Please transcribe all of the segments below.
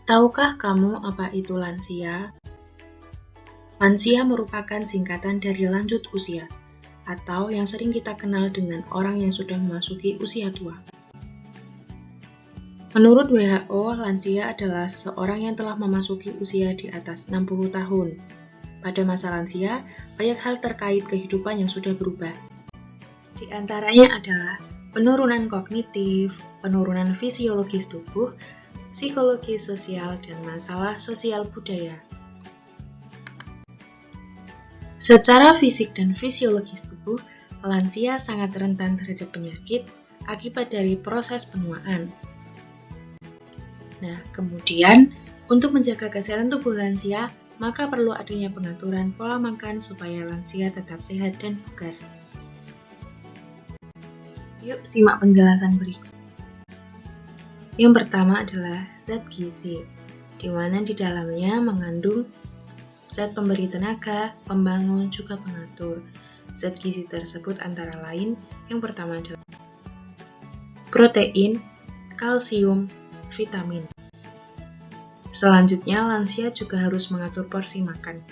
Tahukah kamu apa itu lansia? Lansia merupakan singkatan dari lanjut usia, atau yang sering kita kenal dengan orang yang sudah memasuki usia tua. Menurut WHO, lansia adalah seseorang yang telah memasuki usia di atas 60 tahun. Pada masa lansia, banyak hal terkait kehidupan yang sudah berubah. Di antaranya adalah penurunan kognitif, penurunan fisiologis tubuh, psikologi sosial, dan masalah sosial budaya. Secara fisik dan fisiologis tubuh, lansia sangat rentan terhadap penyakit akibat dari proses penuaan. Nah, kemudian, untuk menjaga kesehatan tubuh lansia, maka perlu adanya pengaturan pola makan supaya lansia tetap sehat dan bugar. Yuk, simak penjelasan berikut. Yang pertama adalah zat gizi, di mana di dalamnya mengandung zat pemberi tenaga, pembangun, juga pengatur. Zat gizi tersebut antara lain, yang pertama adalah protein, kalsium, vitamin. Selanjutnya, lansia juga harus mengatur porsi makan.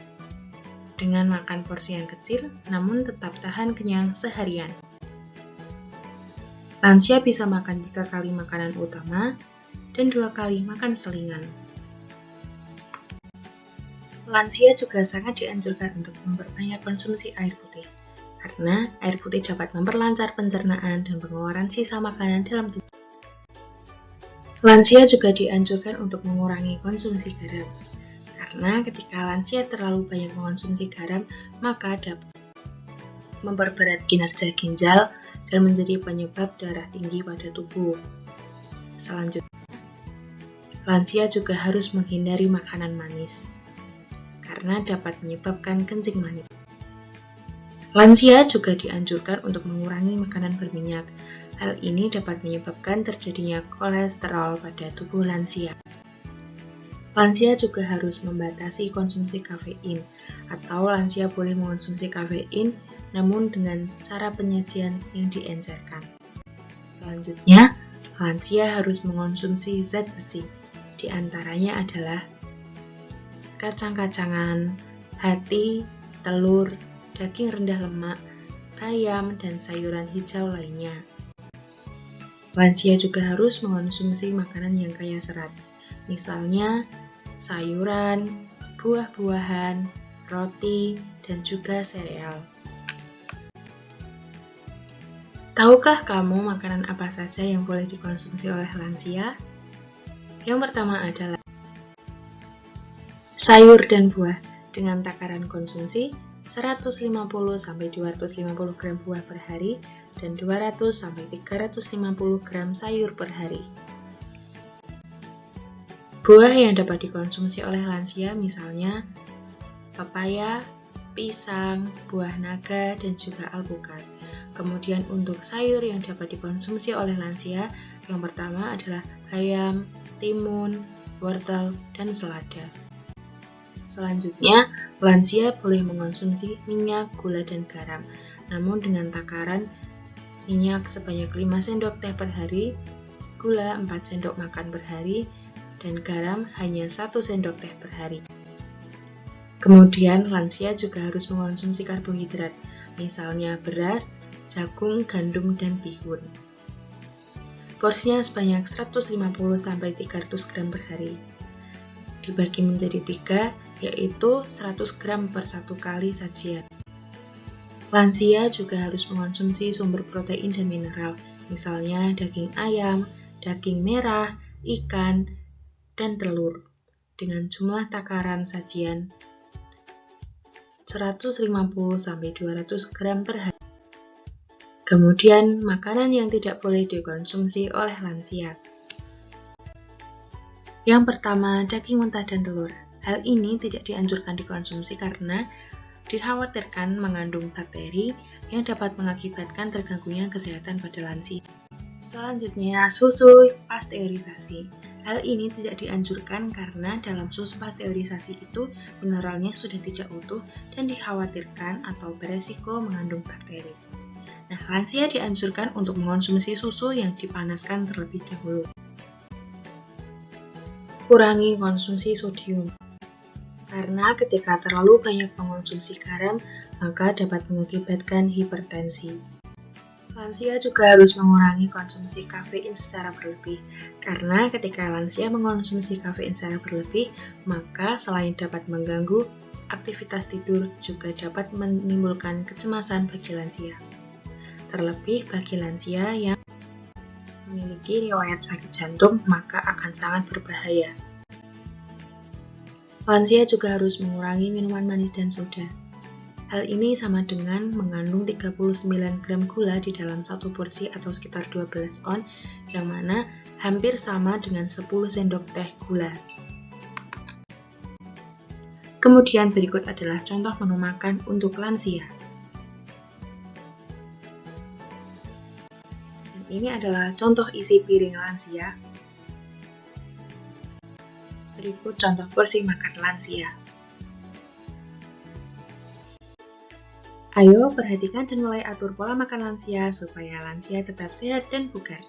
Dengan makan porsi yang kecil, namun tetap tahan kenyang seharian. Lansia bisa makan 3 kali makanan utama dan 2 kali makan selingan. Lansia juga sangat dianjurkan untuk memperbanyak konsumsi air putih, karena air putih dapat memperlancar pencernaan dan pengeluaran sisa makanan dalam tubuh. Lansia juga dianjurkan untuk mengurangi konsumsi garam, karena ketika lansia terlalu banyak mengonsumsi garam, maka dapat memperberat kinerja ginjal dan menjadi penyebab darah tinggi pada tubuh. Selanjutnya, lansia juga harus menghindari makanan manis, karena dapat menyebabkan kencing manis. Lansia juga dianjurkan untuk mengurangi makanan berminyak. Hal ini dapat menyebabkan terjadinya kolesterol pada tubuh lansia. Lansia juga harus membatasi konsumsi kafein, atau lansia boleh mengonsumsi kafein namun dengan cara penyajian yang diencerkan. Selanjutnya, lansia harus mengonsumsi zat besi, di antaranya adalah kacang-kacangan, hati, telur, daging rendah lemak, bayam, dan sayuran hijau lainnya. Lansia juga harus mengonsumsi makanan yang kaya serat, misalnya sayuran, buah-buahan, roti, dan juga sereal. Tahukah kamu makanan apa saja yang boleh dikonsumsi oleh lansia? Yang pertama adalah sayur dan buah dengan takaran konsumsi 150-250 gram buah per hari dan 200-350 gram sayur per hari. Buah yang dapat dikonsumsi oleh lansia misalnya pepaya, pisang, buah naga, dan juga alpukat. Kemudian untuk sayur yang dapat dikonsumsi oleh lansia, yang pertama adalah bayam, timun, wortel, dan selada. Selanjutnya, lansia boleh mengonsumsi minyak, gula, dan garam, namun dengan takaran minyak sebanyak 5 sendok teh per hari, gula 4 sendok makan per hari, dan garam hanya 1 sendok teh per hari. Kemudian, lansia juga harus mengonsumsi karbohidrat, misalnya beras, jagung, gandum, dan bihun. Porsinya sebanyak 150-300 gram per hari. Dibagi menjadi 3, yaitu 100 gram per 1 kali sajian. Lansia juga harus mengonsumsi sumber protein dan mineral, misalnya daging ayam, daging merah, ikan, dan telur, dengan jumlah takaran sajian 150-200 gram per hari. Kemudian, makanan yang tidak boleh dikonsumsi oleh lansia. Yang pertama, daging mentah dan telur. Hal ini tidak dianjurkan dikonsumsi karena dikhawatirkan mengandung bakteri yang dapat mengakibatkan terganggunya kesehatan pada lansia. Selanjutnya, susu pasteurisasi. Hal ini tidak dianjurkan karena dalam susu pasteurisasi itu mineralnya sudah tidak utuh dan dikhawatirkan atau beresiko mengandung bakteri. Nah, lansia dianjurkan untuk mengonsumsi susu yang dipanaskan terlebih dahulu. Kurangi konsumsi sodium. Karena ketika terlalu banyak mengonsumsi garam, maka dapat mengakibatkan hipertensi. Lansia juga harus mengurangi konsumsi kafein secara berlebih, karena ketika lansia mengonsumsi kafein secara berlebih, maka selain dapat mengganggu aktivitas tidur, juga dapat menimbulkan kecemasan bagi lansia. Terlebih bagi lansia yang memiliki riwayat sakit jantung, maka akan sangat berbahaya. Lansia juga harus mengurangi minuman manis dan soda. Hal ini sama dengan mengandung 39 gram gula di dalam satu porsi atau sekitar 12 on, yang mana hampir sama dengan 10 sendok teh gula. Kemudian berikut adalah contoh menu makan untuk lansia. Dan ini adalah contoh isi piring lansia. Berikut contoh porsi makan lansia. Ayo perhatikan dan mulai atur pola makan lansia supaya lansia tetap sehat dan bugar.